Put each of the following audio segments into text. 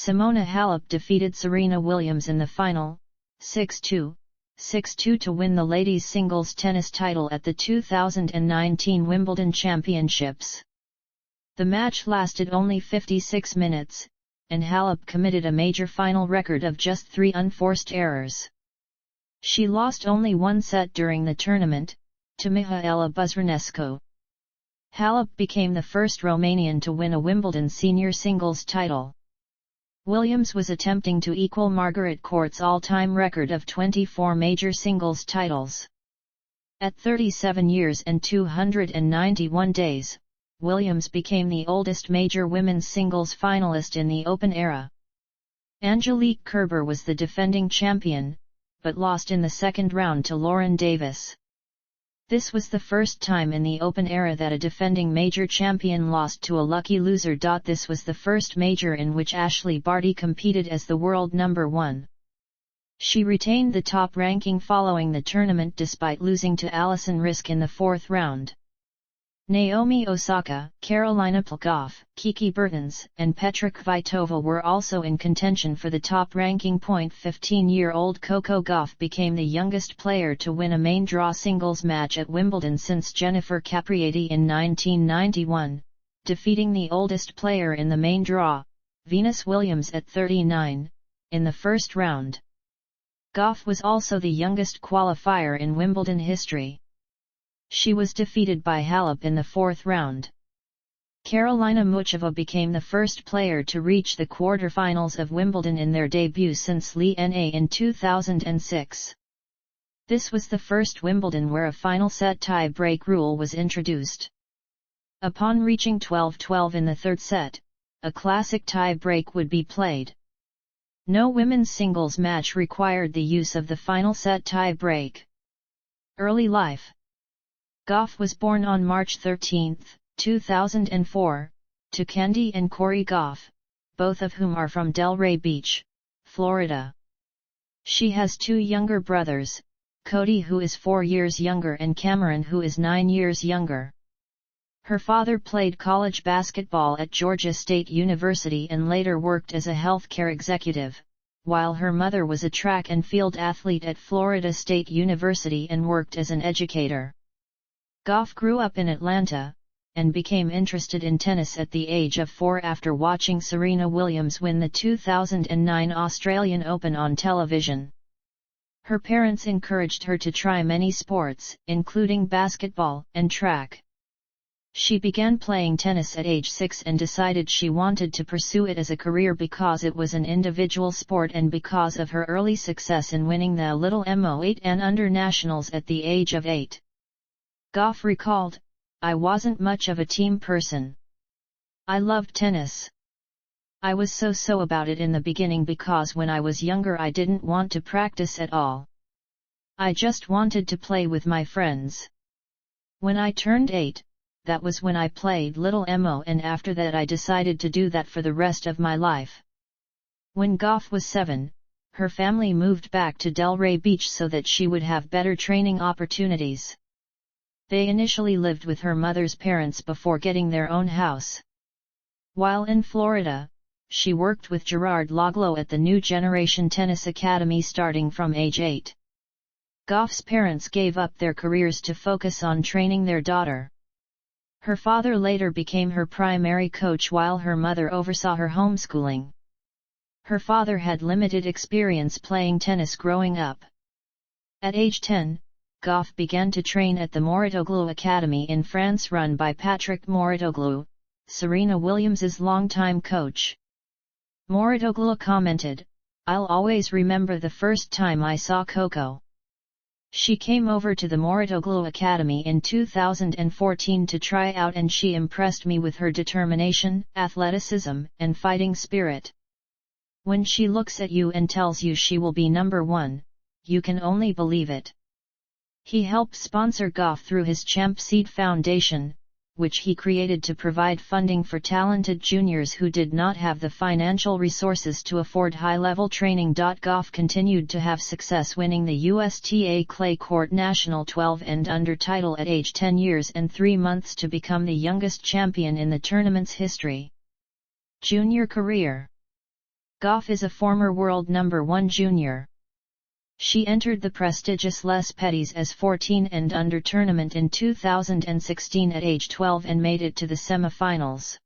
Simona Halep defeated Serena Williams in the final, 6-2, 6-2 to win the ladies' singles tennis title at the 2019 Wimbledon Championships. The match lasted only 56 minutes, and Halep committed a major final record of just 3 unforced errors. She lost only one set during the tournament, to Mihaela Buzărnescu. Halep became the first Romanian to win a Wimbledon senior singles title. Williams was attempting to equal Margaret Court's all-time record of 24 major singles titles. At 37 years and 291 days, Williams became the oldest major women's singles finalist in the Open era. Angelique Kerber was the defending champion, but lost in the second round to Lauren Davis. This was the first time in the Open era that a defending major champion lost to a lucky loser. This was the first major in which Ashley Barty competed as the world number 1. She retained the top ranking following the tournament despite losing to Alison Riske in the 4th round. Naomi Osaka, Karolina Pliskova, Kiki Bertens, and Petra Kvitova were also in contention for the top ranking. 15-year-old Coco Gauff became the youngest player to win a main draw singles match at Wimbledon since Jennifer Capriati in 1991, defeating the oldest player in the main draw, Venus Williams at 39, in the first round. Gauff was also the youngest qualifier in Wimbledon history. She was defeated by Halep in the 4th round. Karolina Muchova became the first player to reach the quarterfinals of Wimbledon in their debut since Li Na in 2006. This was the first Wimbledon where a final set tie-break rule was introduced. Upon reaching 12-12 in the 3rd set, a classic tie-break would be played. No women's singles match required the use of the final set tie-break. Early life. Gauff was born on March 13, 2004, to Candy and Corey Gauff, both of whom are from Delray Beach, Florida. She has 2 younger brothers, Cody, who is 4 years younger, and Cameron, who is 9 years younger. Her father played college basketball at Georgia State University and later worked as a healthcare executive, while her mother was a track and field athlete at Florida State University and worked as an educator. Gauff grew up in Atlanta, and became interested in tennis at the age of 4 after watching Serena Williams win the 2009 Australian Open on television. Her parents encouraged her to try many sports, including basketball and track. She began playing tennis at age 6 and decided she wanted to pursue it as a career because it was an individual sport and because of her early success in winning the Little Mo8 and Under Nationals at the age of 8. Gauff recalled, "I wasn't much of a team person. I loved tennis. I was so about it in the beginning because when I was younger I didn't want to practice at all. I just wanted to play with my friends. When I turned 8, that was when I played Little Mo, and after that I decided to do that for the rest of my life." When Gauff was 7, her family moved back to Delray Beach so that she would have better training opportunities. They initially lived with her mother's parents before getting their own house. While in Florida, she worked with Gerard Loglo at the New Generation Tennis Academy starting from age 8. Gauff's parents gave up their careers to focus on training their daughter. Her father later became her primary coach while her mother oversaw her homeschooling. Her father had limited experience playing tennis growing up. At age 10, Gauff began to train at the Mouratoglou Academy in France run by Patrick Mouratoglou, Serena Williams' longtime coach. Mouratoglou commented, "I'll always remember the first time I saw Coco. She came over to the Mouratoglou Academy in 2014 to try out and she impressed me with her determination, athleticism, and fighting spirit. When she looks at you and tells you she will be number 1, you can only believe it." He helped sponsor Gauff through his Champ Seed Foundation, which he created to provide funding for talented juniors who did not have the financial resources to afford high-level training. Gauff continued to have success winning the USTA Clay Court National 12 and Under title at age 10 years and 3 months to become the youngest champion in the tournament's history. Junior career. Gauff is a former world number 1 junior. She entered the prestigious Les Petits as 14 and under tournament in 2016 at age 12 and made it to the semi-finals.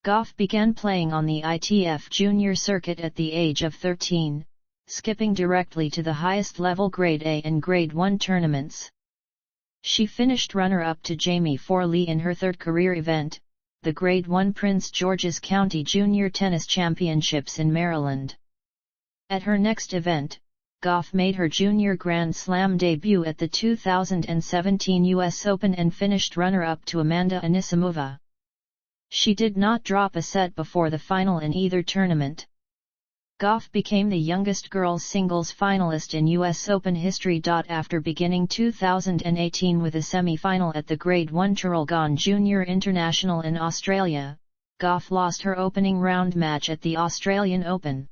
Gauff began playing on the ITF junior circuit at the age of 13, skipping directly to the highest level Grade A and Grade 1 tournaments. She finished runner-up to Jamie Forley in her third career event, the Grade 1 Prince George's County Junior Tennis Championships in Maryland. At her next event, Gauff made her junior Grand Slam debut at the 2017 US Open and finished runner-up to Amanda Anisimova. She did not drop a set before the final in either tournament. Gauff became the youngest girls singles finalist in US Open history. After beginning 2018 with a semi-final at the Grade 1 Traralgon Junior International in Australia, Gauff lost her opening round match at the Australian Open.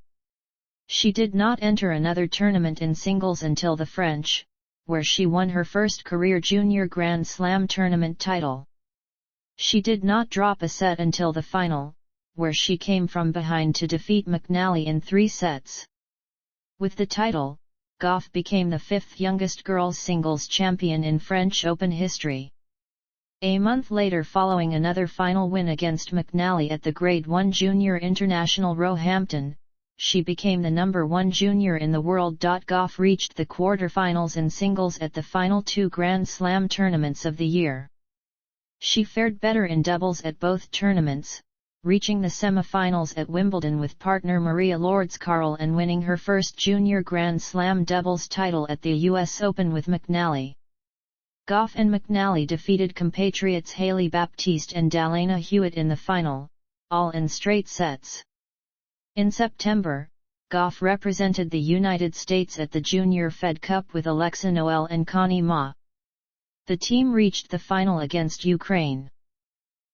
She did not enter another tournament in singles until the French, where she won her first career junior Grand Slam tournament title. She did not drop a set until the final, where she came from behind to defeat McNally in 3 sets. With the title, Gauff became the 5th youngest girls singles champion in French Open history. A month later, following another final win against McNally at the Grade 1 Junior International Roehampton, she became the number 1 junior in the world. Gauff reached the quarter-finals in singles at the final 2 Grand Slam tournaments of the year. She fared better in doubles at both tournaments, reaching the semi-finals at Wimbledon with partner Maria Lourdes-Carl and winning her first junior Grand Slam doubles title at the US Open with McNally. Gauff and McNally defeated compatriots Hailey Baptiste and Dalena Hewitt in the final, all in straight sets. In September, Gauff represented the United States at the Junior Fed Cup with Alexa Noel and Connie Ma. The team reached the final against Ukraine.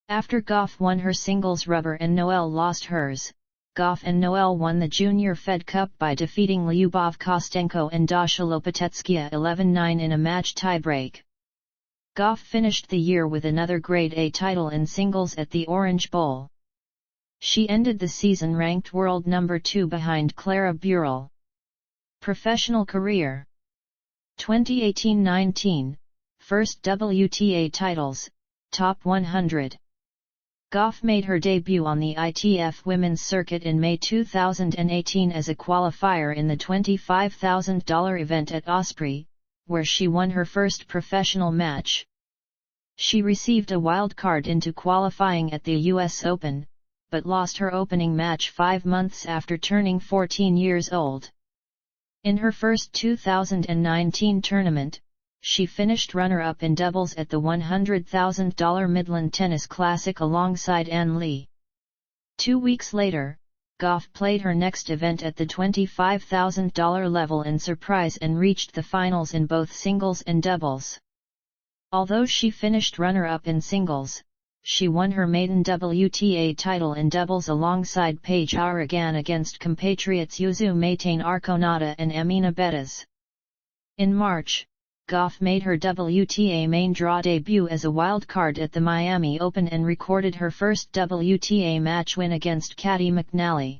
After Gauff won her singles rubber and Noel lost hers, Gauff and Noel won the Junior Fed Cup by defeating Lyubov Kostenko and Dasha Lopetetskia 11-9 in a match tiebreak. Gauff finished the year with another Grade A title in singles at the Orange Bowl. She ended the season ranked world number 2 behind Clara Burel. Professional career 2018-19, first WTA titles, top 100. Gauff made her debut on the ITF women's circuit in May 2018 as a qualifier in the $25,000 event at Osprey, where she won her first professional match. She received a wild card into qualifying at the US Open, but lost her opening match 5 months after turning 14 years old. In her first 2019 tournament, she finished runner-up in doubles at the $100,000 Midland Tennis Classic alongside Ann Lee. 2 weeks later, Gauff played her next event at the $25,000 level in surprise and reached the finals in both singles and doubles. Although she finished runner-up in singles, she won her maiden WTA title in doubles alongside Paige Aragan against compatriots Yuzu Maitane Arconada and Amina Bettas. In March, Gauff made her WTA main draw debut as a wildcard at the Miami Open and recorded her first WTA match win against Caty McNally.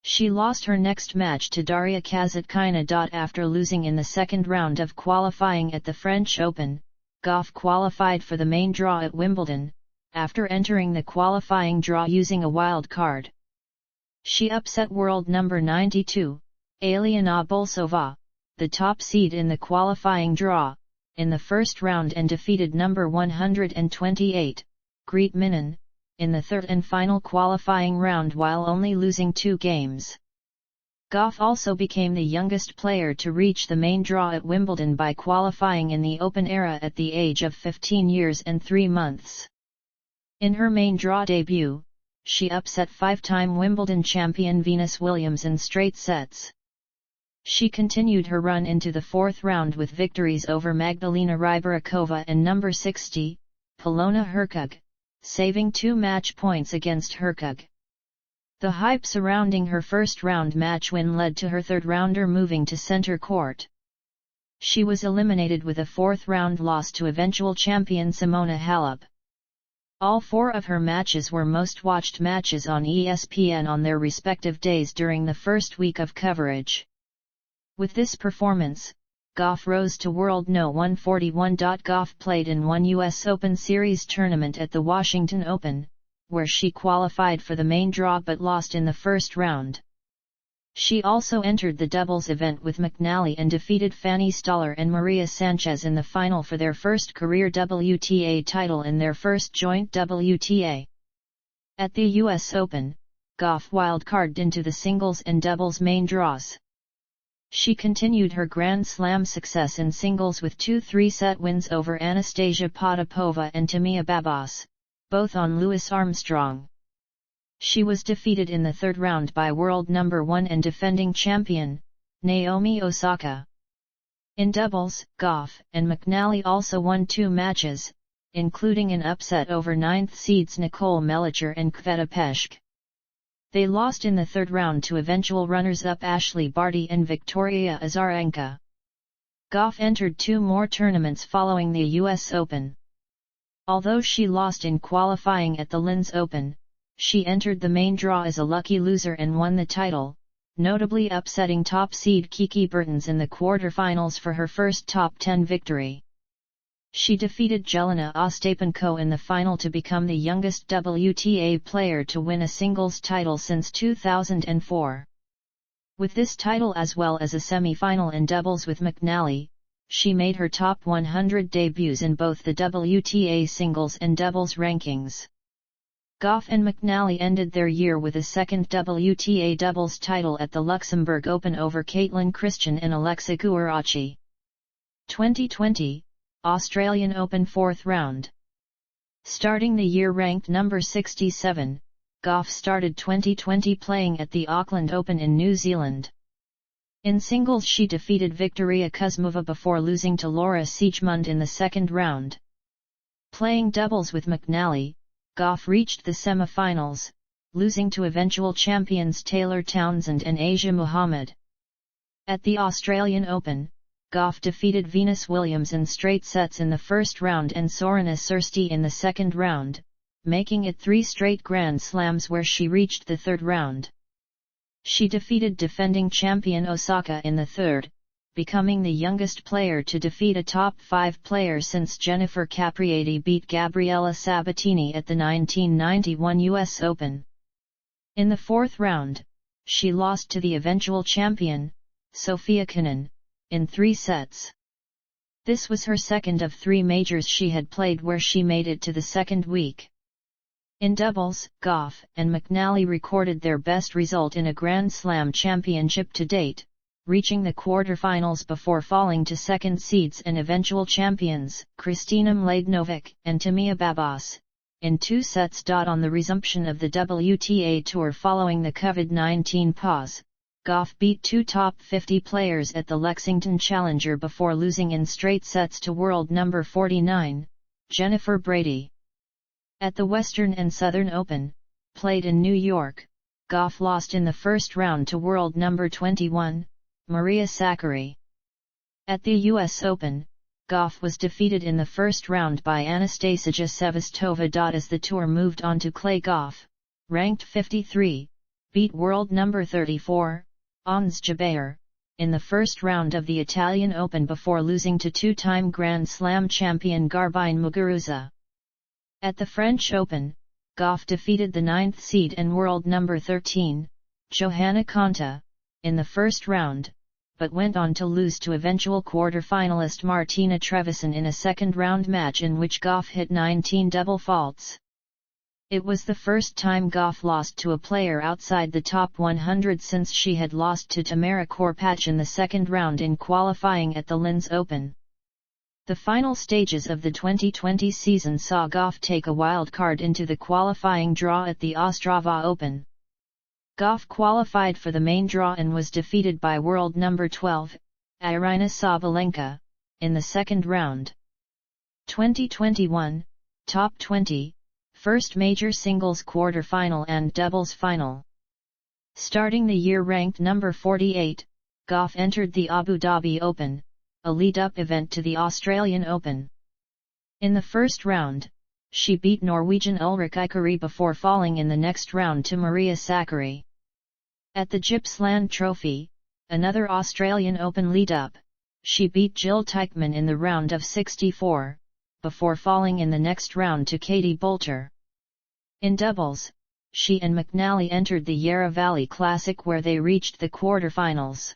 She lost her next match to Daria Kasatkina. After losing in the second round of qualifying at the French Open, Gauff qualified for the main draw at Wimbledon, after entering the qualifying draw using a wild card. She upset world number 92, Aliana Bolsova, the top seed in the qualifying draw, in the first round and defeated number 128, Greet Minnen, in the third and final qualifying round while only losing 2 games. Gauff also became the youngest player to reach the main draw at Wimbledon by qualifying in the Open era at the age of 15 years and 3 months. In her main draw debut, she upset 5-time Wimbledon champion Venus Williams in straight sets. She continued her run into the 4th round with victories over Magdalena Rybarikova and number 60, Polona Hercog, saving 2 match points against Hercog. The hype surrounding her first-round match win led to her third-rounder moving to center court. She was eliminated with a 4th-round loss to eventual champion Simona Halep. All 4 of her matches were most-watched matches on ESPN on their respective days during the first week of coverage. With this performance, Gauff rose to World No. 141. Gauff played in one U.S. Open Series tournament at the Washington Open, where she qualified for the main draw but lost in the first round. She also entered the doubles event with McNally and defeated Fanny Stoller and Maria Sanchez in the final for their first career WTA title in their first joint WTA. At the U.S. Open, Gauff wildcarded into the singles and doubles main draws. She continued her Grand Slam success in singles with 2 3-set wins over Anastasia Potapova and Timea Babos, both on Louis Armstrong. She was defeated in the third round by world number 1 and defending champion, Naomi Osaka. In doubles, Gauff and McNally also won 2 matches, including an upset over 9th seeds Nicole Melichar and Kveta Peschke. They lost in the third round to eventual runners-up Ashley Barty and Victoria Azarenka. Gauff entered 2 more tournaments following the U.S. Open. Although she lost in qualifying at the Linz Open, she entered the main draw as a lucky loser and won the title, notably upsetting top seed Kiki Bertens in the quarterfinals for her first top 10 victory. She defeated Jelena Ostapenko in the final to become the youngest WTA player to win a singles title since 2004. With this title as well as a semi-final in doubles with McNally, she made her top 100 debuts in both the WTA singles and doubles rankings. Gauff and McNally ended their year with a second WTA doubles title at the Luxembourg Open over Caitlin Christian and Alexa Guarachi. 2020, Australian Open 4th round. Starting the year ranked number 67, Gauff started 2020 playing at the Auckland Open in New Zealand. In singles she defeated Victoria Kuzmova before losing to Laura Siegemund in the second round. Playing doubles with McNally, Gauff reached the semi-finals, losing to eventual champions Taylor Townsend and Asia Muhammad. At the Australian Open, Gauff defeated Venus Williams in straight sets in the first round and Sorana Cîrstea in the second round, making it 3 straight Grand Slams where she reached the third round. She defeated defending champion Osaka in the third, becoming the youngest player to defeat a top 5 player since Jennifer Capriati beat Gabriela Sabatini at the 1991 US Open. In the fourth round, she lost to the eventual champion, Sofia Kenin, in 3 sets. This was her second of 3 majors she had played where she made it to the second week. In doubles, Gauff and McNally recorded their best result in a Grand Slam championship to date, reaching the quarterfinals before falling to second seeds and eventual champions, Kristina Mladenovic and Timea Babos, in 2 sets. On the resumption of the WTA Tour following the COVID-19 pause, Gauff beat 2 top 50 players at the Lexington Challenger before losing in straight sets to world number 49, Jennifer Brady. At the Western and Southern Open, played in New York, Gauff lost in the first round to world number 21, Maria Sakkari. At the US Open, Gauff was defeated in the first round by Anastasia Sevastova. As the tour moved on to clay, Gauff, ranked 53, beat world number 34, Ons Jabeur, in the first round of the Italian Open before losing to 2-time Grand Slam champion Garbine Muguruza. At the French Open, Gauff defeated the 9th seed and world number 13, Johanna Konta, in the first round, but went on to lose to eventual quarter-finalist Martina Trevisan in a second-round match in which Gauff hit 19 double faults. It was the first time Gauff lost to a player outside the top 100 since she had lost to Tamara Korpach in the second round in qualifying at the Linz Open. The final stages of the 2020 season saw Gauff take a wild card into the qualifying draw at the Ostrava Open. Gauff qualified for the main draw and was defeated by world number 12, Irina Sabalenka, in the second round. 2021, Top 20, first major singles quarter-final and doubles final. Starting the year ranked number 48, Gauff entered the Abu Dhabi Open, a lead-up event to the Australian Open. In the first round, she beat Norwegian Ulrik Eikeri before falling in the next round to Maria Sakkari. At the Gippsland Trophy, another Australian Open lead-up, she beat Jill Teichmann in the round of 64, before falling in the next round to Katie Boulter. In doubles, she and McNally entered the Yarra Valley Classic where they reached the quarterfinals.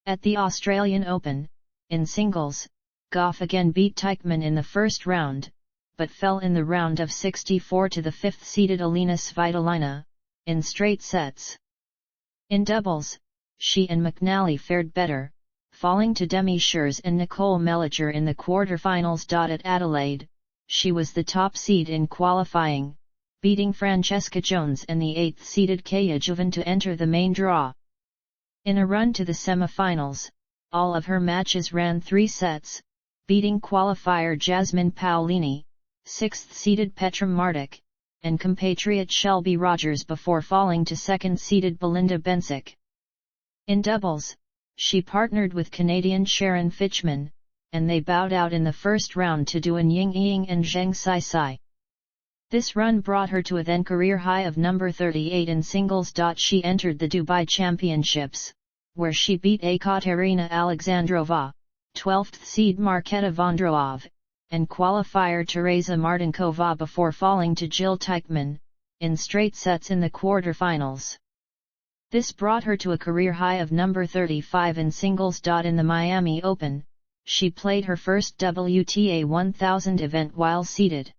At the Australian Open, in singles, Gauff again beat Teichmann in the first round, but fell in the round of 64 to the fifth-seeded Alina Svitolina, in straight sets. In doubles, she and McNally fared better, falling to Demi Scherz and Nicole Melliger in the quarterfinals. At Adelaide, she was the top seed in qualifying, beating Francesca Jones and the eighth-seeded Kaja Juvan to enter the main draw. In a run to the semi-finals, all of her matches ran 3 sets, beating qualifier Jasmine Paolini, sixth-seeded Petra Martic, and compatriot Shelby Rogers before falling to second-seeded Belinda Bencic. In doubles, she partnered with Canadian Sharon Fitchman, and they bowed out in the first round to Duan Ying and Zheng Sai. This run brought her to a then-career high of number 38 in singles. She entered the Dubai Championships, where she beat Ekaterina Alexandrova, 12th seed Marketa Vondrousova, and qualifier Teresa Martinkova before falling to Jill Teichmann, in straight sets in the quarterfinals. This brought her to a career high of number 35 in singles. In the Miami Open, she played her first WTA 1000 event while seeded.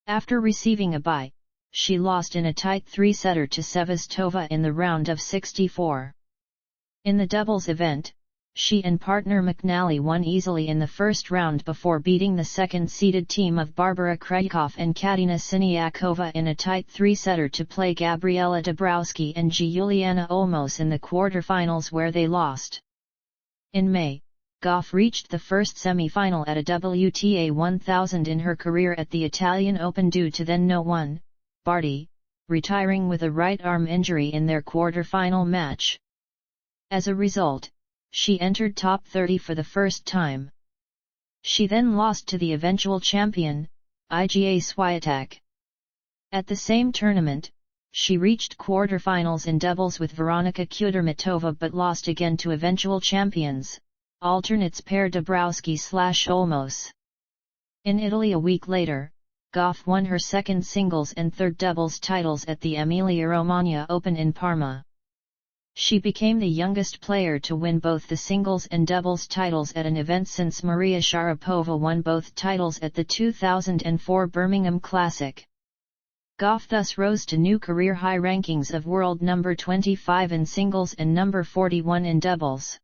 After receiving a bye, she lost in a tight 3-setter to Sevastova in the round of 64. In the doubles event, she and partner McNally won easily in the first round before beating the second-seeded team of Barbara Krejcikov and Katina Siniakova in a tight 3-setter to play Gabriela Dabrowski and Juliana Olmos in the quarterfinals where they lost. In May, Gauff reached the first semi-final at a WTA 1000 in her career at the Italian Open due to then no one, Barty, retiring with a right arm injury in their quarter-final match. As a result, she entered top 30 for the first time. She then lost to the eventual champion, Iga Swiatek. At the same tournament, she reached quarterfinals in doubles with Veronika Kudermetova but lost again to eventual champions, alternates pair Dabrowski/Olmos. In Italy a week later, Gauff won her second singles and third doubles titles at the Emilia-Romagna Open in Parma. She became the youngest player to win both the singles and doubles titles at an event since Maria Sharapova won both titles at the 2004 Birmingham Classic. Gauff thus rose to new career high rankings of world number 25 in singles and number 41 in doubles.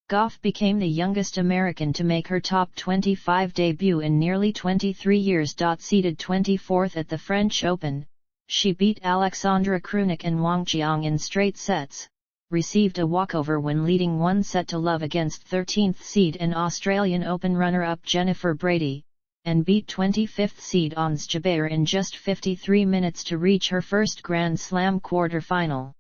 Gauff became the youngest American to make her top 25 debut in nearly 23 years. Seeded 24th at the French Open, she beat Alexandra Krunic and Wang Qiang in straight sets, received a walkover when leading 1-0 against 13th seed and Australian Open runner-up Jennifer Brady, and beat 25th seed Ons Jabeur in just 53 minutes to reach her first Grand Slam quarter-final.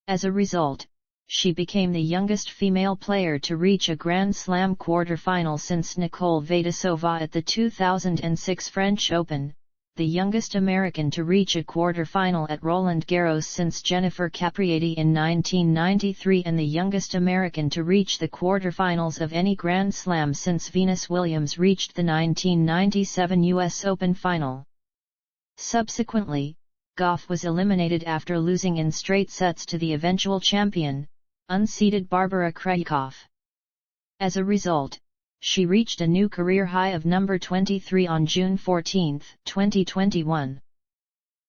As a result, she became the youngest female player to reach a Grand Slam quarter-final since Nicole Vadisova at the 2006 French Open, the youngest American to reach a quarter-final at Roland Garros since Jennifer Capriati in 1993 and the youngest American to reach the quarter-finals of any Grand Slam since Venus Williams reached the 1997 US Open final. Subsequently, Gauff was eliminated after losing in straight sets to the eventual champion, unseeded Barbara Krejcikov. As a result, she reached a new career high of number 23 on June 14, 2021.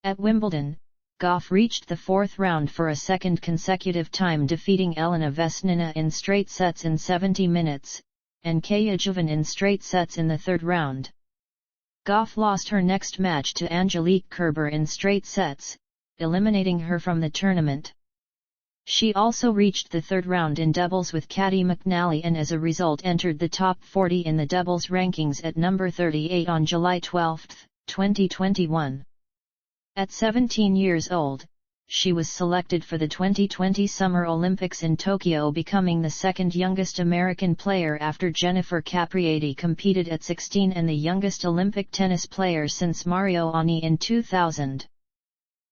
At Wimbledon, Gauff reached the fourth round for a second consecutive time defeating Elena Vesnina in straight sets in 70 minutes, and Kaja Juvan in straight sets in the third round. Gauff lost her next match to Angelique Kerber in straight sets, eliminating her from the tournament. She also reached the third round in doubles with Catty McNally and as a result entered the top 40 in the doubles rankings at number 38 on July 12, 2021. At 17 years old, she was selected for the 2020 Summer Olympics in Tokyo, becoming the second youngest American player after Jennifer Capriati competed at 16 and the youngest Olympic tennis player since Mario Ani in 2000.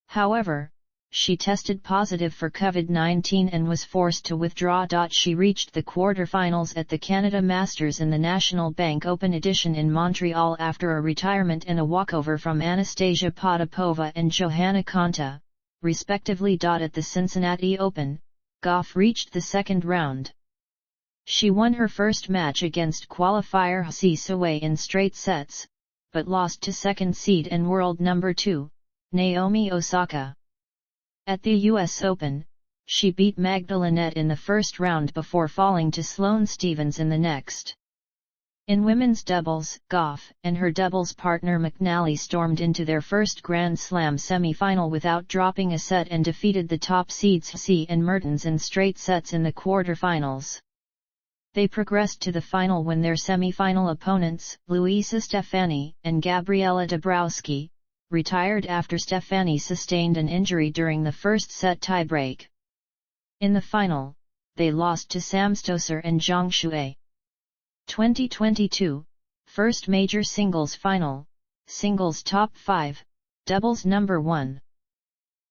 However, she tested positive for COVID-19 and was forced to withdraw. She reached the quarterfinals at the Canada Masters in the National Bank Open edition in Montreal after a retirement and a walkover from Anastasia Potapova and Johanna Konta, respectively. At the Cincinnati Open, Gauff reached the second round. She won her first match against qualifier Hsi Suwei in straight sets, but lost to second seed and world number 2, Naomi Osaka. At the US Open, she beat Magdalena in the first round before falling to Sloane Stephens in the next. In women's doubles, Gauff and her doubles partner McNally stormed into their first Grand Slam semi-final without dropping a set and defeated the top seeds Hsi and Mertens in straight sets in the quarterfinals. They progressed to the final when their semi-final opponents, Luisa Stefani and Gabriela Dabrowski, retired after Stefani sustained an injury during the first set tiebreak. In the final, they lost to Sam Stosur and Zhang Shuai. 2022, first major singles final, singles top 5, doubles number 1.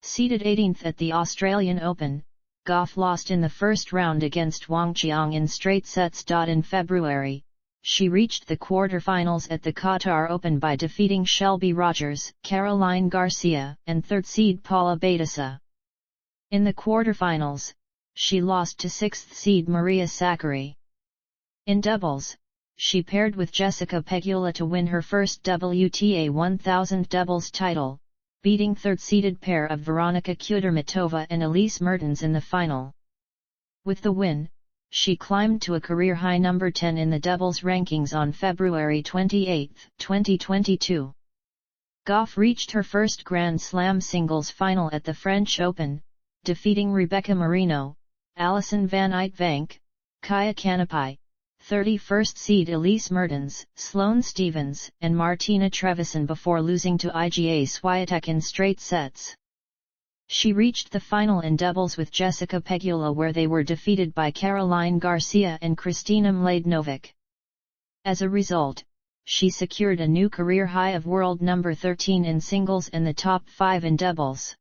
Seeded 18th at the Australian Open, Gauff lost in the first round against Wang Qiang in straight sets. In February, she reached the quarterfinals at the Qatar Open by defeating Shelby Rogers, Caroline Garcia, and third seed Paula Badosa. In the quarterfinals, she lost to sixth seed Maria Sakkari. In doubles, she paired with Jessica Pegula to win her first WTA 1000 doubles title, beating third-seeded pair of Veronika Kudermetova and Elise Mertens in the final. With the win, she climbed to a career-high number 10 in the doubles rankings on February 28, 2022. Gauff reached her first Grand Slam singles final at the French Open, defeating Rebecca Marino, Alison van Uytvanck, Kaya Kanepi, 31st seed Elise Mertens, Sloane Stephens, and Martina Trevisan before losing to Iga Swiatek in straight sets. She reached the final in doubles with Jessica Pegula, where they were defeated by Caroline Garcia and Kristina Mladenovic. As a result, she secured a new career high of world number 13 in singles and the top 5 in doubles.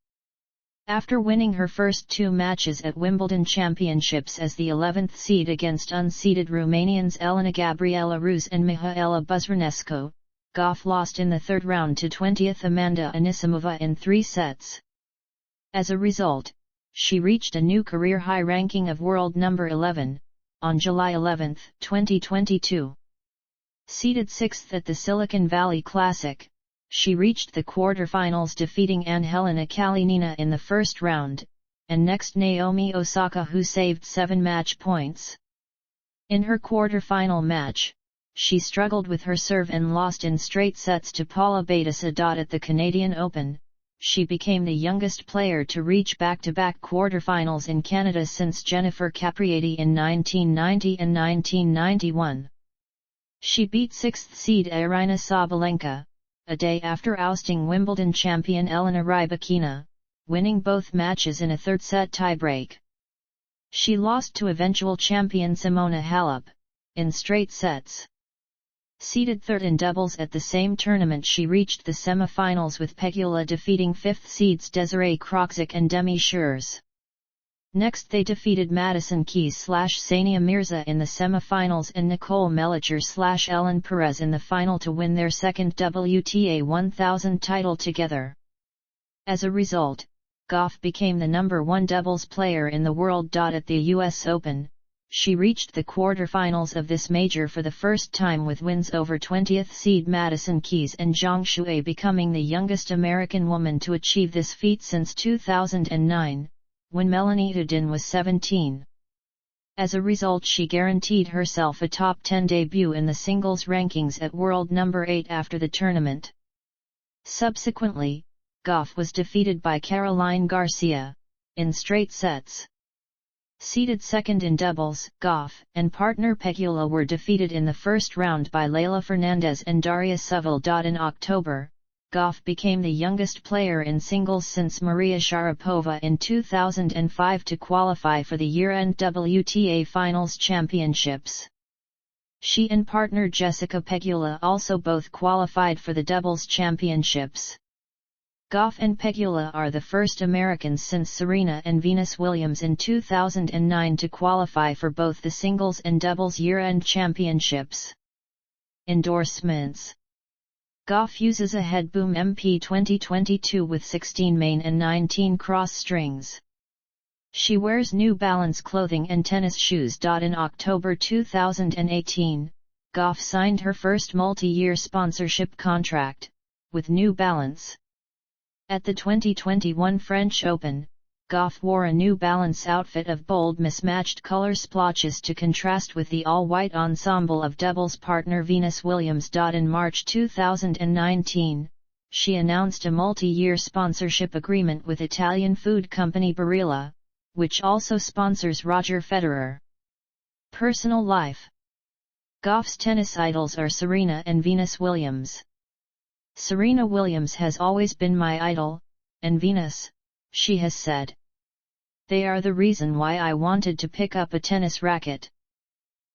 After winning her first 2 matches at Wimbledon Championships as the 11th seed against unseeded Romanians Elena Gabriela Ruse and Mihaela Buzărnescu, Gauff lost in the third round to 20th Amanda Anisimova in 3 sets. As a result, she reached a new career high ranking of world number 11, on July 11, 2022. Seeded 6th at the Silicon Valley Classic, she reached the quarterfinals defeating Anhelina Kalinina in the first round, and next Naomi Osaka, who saved 7 match points. In her quarterfinal match, she struggled with her serve and lost in straight sets to Paula Badosa. At the Canadian Open, she became the youngest player to reach back-to-back quarterfinals in Canada since Jennifer Capriati in 1990 and 1991. She beat 6th seed Irina Sabalenka, a day after ousting Wimbledon champion Elena Rybakina, winning both matches in a third-set tiebreak. She lost to eventual champion Simona Halep, in straight sets. Seeded third in doubles at the same tournament, she reached the semi-finals with Pegula defeating 5th seeds Desiree Kroczyk and Demi Schuurs. Next they defeated Madison Keys/Sania Mirza in the semi-finals and Nicole Mellicher/Ellen Perez in the final to win their second WTA 1000 title together. As a result, Gauff became the number 1 doubles player in the world. At the US Open, she reached the quarterfinals of this major for the first time with wins over 20th seed Madison Keys and Zhang Shuai, becoming the youngest American woman to achieve this feat since 2009, when Melanie Oudin was 17. As a result, she guaranteed herself a top 10 debut in the singles rankings at world number 8 after the tournament. Subsequently, Gauff was defeated by Caroline Garcia, in straight sets. Seeded second in doubles, Gauff and partner Pegula were defeated in the first round by Leylah Fernandez and Daria Suvil. In October, Gauff became the youngest player in singles since Maria Sharapova in 2005 to qualify for the year-end WTA Finals Championships. She and partner Jessica Pegula also both qualified for the doubles championships. Gauff and Pegula are the first Americans since Serena and Venus Williams in 2009 to qualify for both the singles and doubles year-end championships. Endorsements. Gauff uses a Headboom MP 2022 with 16 main and 19 cross strings. She wears New Balance clothing and tennis shoes. In October 2018, Gauff signed her first multi-year sponsorship contract with New Balance. At the 2021 French Open, Gauff wore a New Balance outfit of bold mismatched color splotches to contrast with the all-white ensemble of doubles partner Venus Williams. In March 2019, she announced a multi-year sponsorship agreement with Italian food company Barilla, which also sponsors Roger Federer. Personal life. Gauff's tennis idols are Serena and Venus Williams. Serena Williams has always been my idol, and Venus, she has said. They are the reason why I wanted to pick up a tennis racket.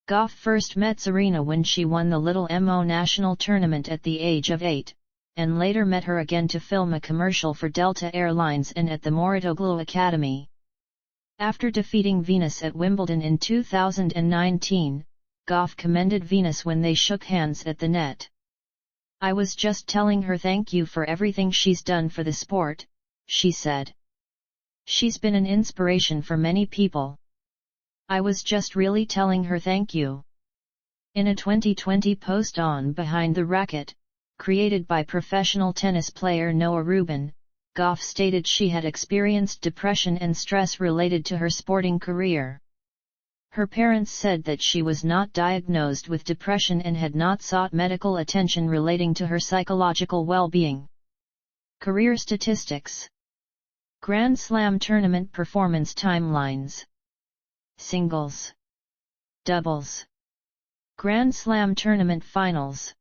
Gauff first met Serena when she won the Little Mo National Tournament at the age of 8, and later met her again to film a commercial for Delta Airlines and at the Mouratoglou Academy. After defeating Venus at Wimbledon in 2019, Gauff commended Venus when they shook hands at the net. I was just telling her thank you for everything she's done for the sport, she said. She's been an inspiration for many people. I was just really telling her thank you. In a 2020 post on Behind the Racket, created by professional tennis player Noah Rubin, Gauff stated she had experienced depression and stress related to her sporting career. Her parents said that she was not diagnosed with depression and had not sought medical attention relating to her psychological well-being. Career statistics. Grand Slam tournament performance timelines. Singles. Doubles. Grand Slam tournament finals.